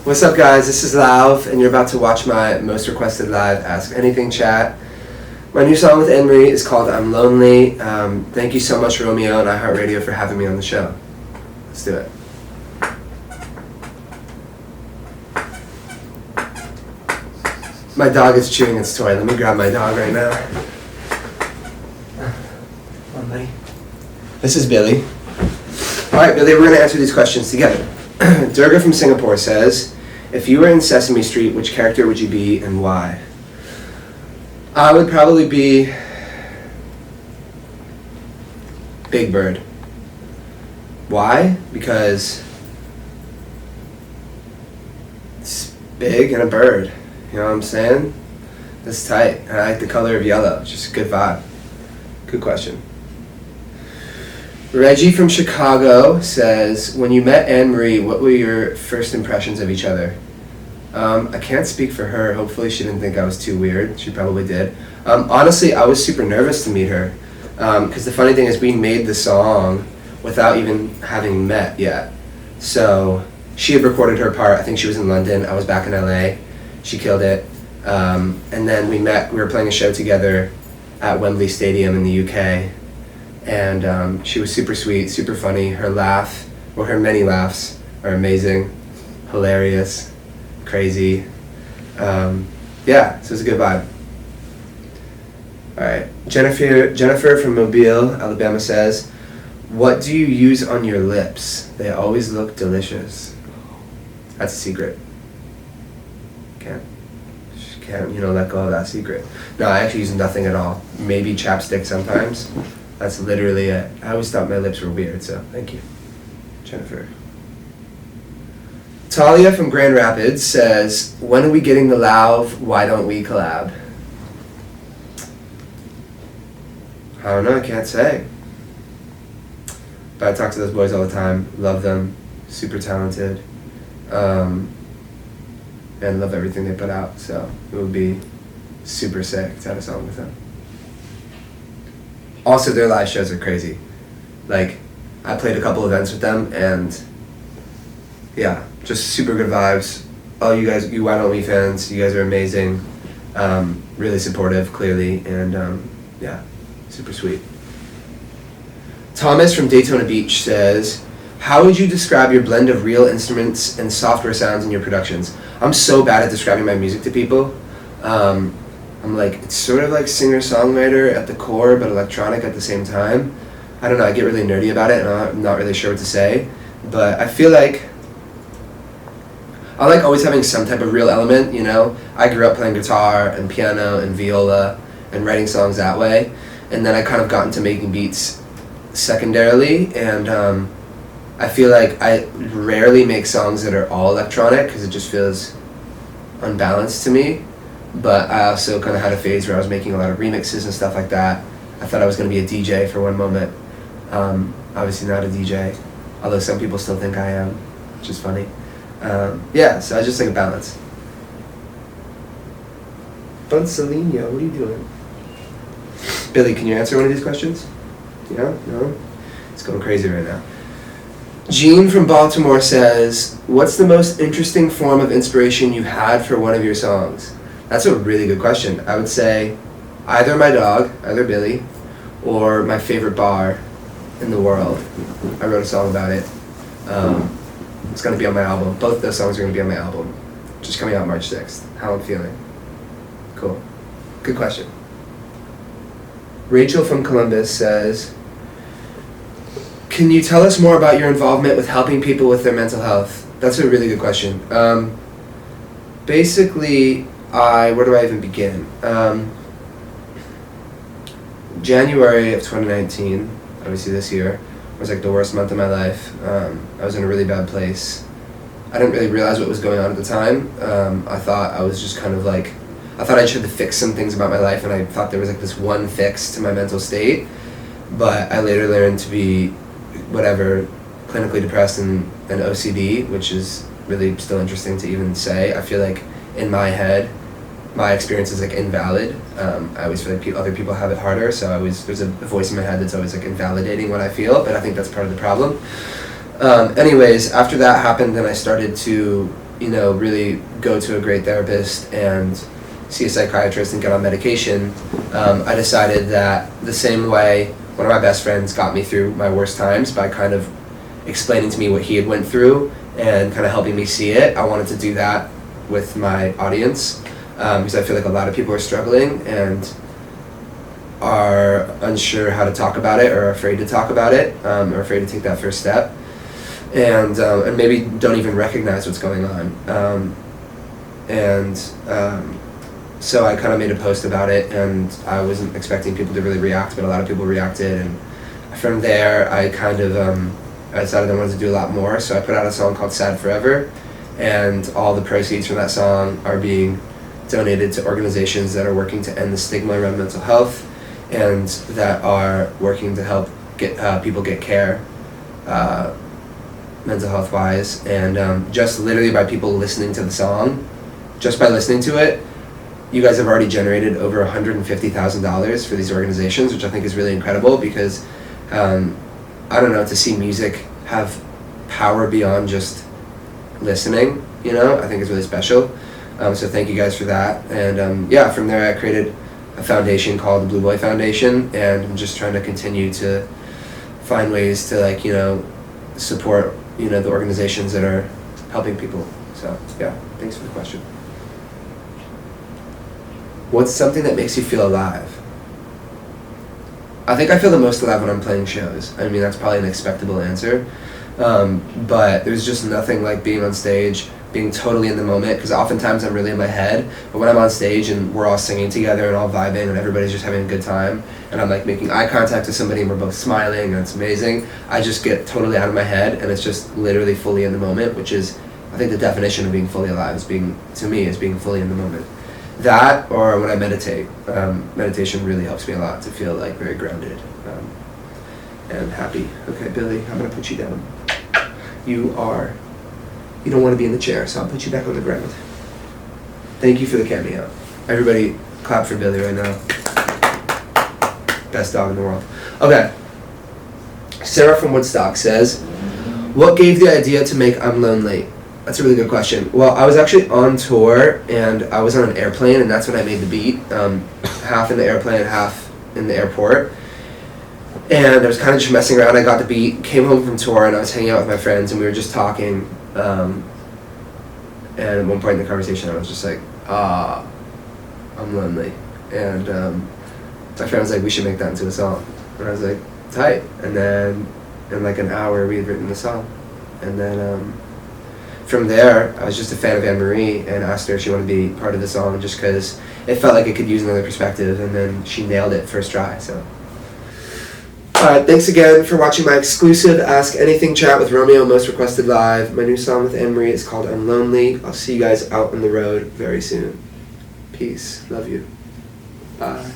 What's up, guys? This is LAUV, and you're about to watch my most requested live Ask Anything chat. My new song with Anne-Marie is called I'm Lonely. Thank you so much, Romeo and iHeartRadio, for having me on the show. Let's do it. My dog is chewing its toy. Let me grab my dog right now. Come on, buddy. This is Billy. Alright, Billy, we're going to answer these questions together. Durga from Singapore says, if you were in Sesame Street, which character would you be and why? I would probably be Big Bird. Why? Because it's big and a bird. You know what I'm saying? That's tight. And I like the color of yellow. It's just a good vibe. Good question. Reggie from Chicago says, when you met Anne-Marie, what were your first impressions of each other? I can't speak for her. Hopefully she didn't think I was too weird. She probably did. Honestly, I was super nervous to meet her. Because the funny thing is we made the song without even having met yet. So she had recorded her part. I think she was in London. I was back in LA. She killed it. And then we met. We were playing a show together at Wembley Stadium in the UK. And she was super sweet, super funny. Her laugh, or her many laughs, are amazing, hilarious, crazy. Yeah, so it's a good vibe. All right, Jennifer from Mobile, Alabama says, what do you use on your lips? They always look delicious. That's a secret. Can't let go of that secret. No, I actually use nothing at all. Maybe chapstick sometimes. That's literally it. I always thought my lips were weird, so thank you, Jennifer. Talia from Grand Rapids says, when are we getting the LAUV? Why don't we collab? I don't know, I can't say. But I talk to those boys all the time, love them, super talented, and love everything they put out, so it would be super sick to have a song with them. Also, their live shows are crazy. Like, I played a couple events with them, and yeah, just super good vibes. Oh, you guys, you Why Don't We fans, you guys are amazing. Really supportive, clearly, and yeah, super sweet. Thomas from Daytona Beach says, how would you describe your blend of real instruments and software sounds in your productions? I'm so bad at describing my music to people. I'm like, it's sort of like singer-songwriter at the core, but electronic at the same time. I don't know, I get really nerdy about it, and I'm not really sure what to say. But I feel like I like always having some type of real element, you know? I grew up playing guitar and piano and viola and writing songs that way. And then I kind of got into making beats secondarily, and I feel like I rarely make songs that are all electronic because it just feels unbalanced to me. But I also kind of had a phase where I was making a lot of remixes and stuff like that. I thought I was going to be a DJ for one moment. Obviously not a DJ, although some people still think I am, which is funny. Yeah, so I just like a balance. Buncelino, what are you doing? Billy, can you answer one of these questions? Yeah? No? It's going crazy right now. Jean from Baltimore says, what's the most interesting form of inspiration you had for one of your songs? That's a really good question. I would say either my dog, either Billy, or my favorite bar in the world. I wrote a song about it. It's going to be on my album. Both those songs are going to be on my album, which is coming out March 6th. How I'm feeling. Cool. Good question. Rachel from Columbus says, can you tell us more about your involvement with helping people with their mental health? That's a really good question. Basically, where do I even begin? January of 2019, obviously this year, was like the worst month of my life. I was in a really bad place. I didn't really realize what was going on at the time. I thought I was just kind of like, I thought I should have fixed some things about my life, and I thought there was like this one fix to my mental state. But I later learned to be whatever, clinically depressed and OCD, which is really still interesting to even say. I feel like in my head, my experience is like invalid. I always feel like other people have it harder, so there's a voice in my head that's always like invalidating what I feel, but I think that's part of the problem. Anyways, after that happened, then I started to really go to a great therapist and see a psychiatrist and get on medication, I decided that the same way one of my best friends got me through my worst times by kind of explaining to me what he had went through and kind of helping me see it, I wanted to do that with my audience, because I feel like a lot of people are struggling and are unsure how to talk about it, or afraid to talk about it, or afraid to take that first step, and maybe don't even recognize what's going on. So I kind of made a post about it, and I wasn't expecting people to really react, but a lot of people reacted, and from there I kind of I decided I wanted to do a lot more, so I put out a song called Sad Forever, and all the proceeds from that song are being donated to organizations that are working to end the stigma around mental health and that are working to help get people get care mental health wise, and just literally by people listening to the song, just by listening to it, you guys have already generated over $150,000 for these organizations, which I think is really incredible, because I don't know, to see music have power beyond just listening, I think is really special. So thank you guys for that. And from there I created a foundation called the Blue Boy Foundation, and I'm just trying to continue to find ways to support the organizations that are helping people. So yeah, thanks for the question. What's something that makes you feel alive? I think I feel the most alive when I'm playing shows. I mean, that's probably an expectable answer, but there's just nothing like being on stage, being totally in the moment, because oftentimes I'm really in my head, but when I'm on stage and we're all singing together and all vibing and everybody's just having a good time, and I'm making eye contact with somebody and we're both smiling and it's amazing, I just get totally out of my head, and it's just literally fully in the moment, which is, I think, the definition of being fully alive, is being fully in the moment. That, or when I meditate. Meditation really helps me a lot to feel very grounded and happy. Okay, Billy, I'm gonna put you down. You don't want to be in the chair, so I'll put you back on the ground. Thank you for the cameo. Everybody clap for Billy right now. Best dog in the world. Okay. Sarah from Woodstock says, what gave the idea to make I'm Lonely? That's a really good question. Well, I was actually on tour, and I was on an airplane, and that's when I made the beat. Half in the airplane, half in the airport. And I was kind of just messing around. I got the beat, came home from tour, and I was hanging out with my friends, and we were just talking. And at one point in the conversation, I was just like, I'm lonely. And my friend was like, we should make that into a song. And I was like, tight. And then in an hour, we had written the song. And then from there, I was just a fan of Anne-Marie and asked her if she wanted to be part of the song, just because it felt like it could use another perspective, and then she nailed it first try. So, alright, thanks again for watching my exclusive Ask Anything chat with Romeo, most requested live. My new song with Anne-Marie is called I'm Lonely. I'll see you guys out on the road very soon. Peace. Love you. Bye.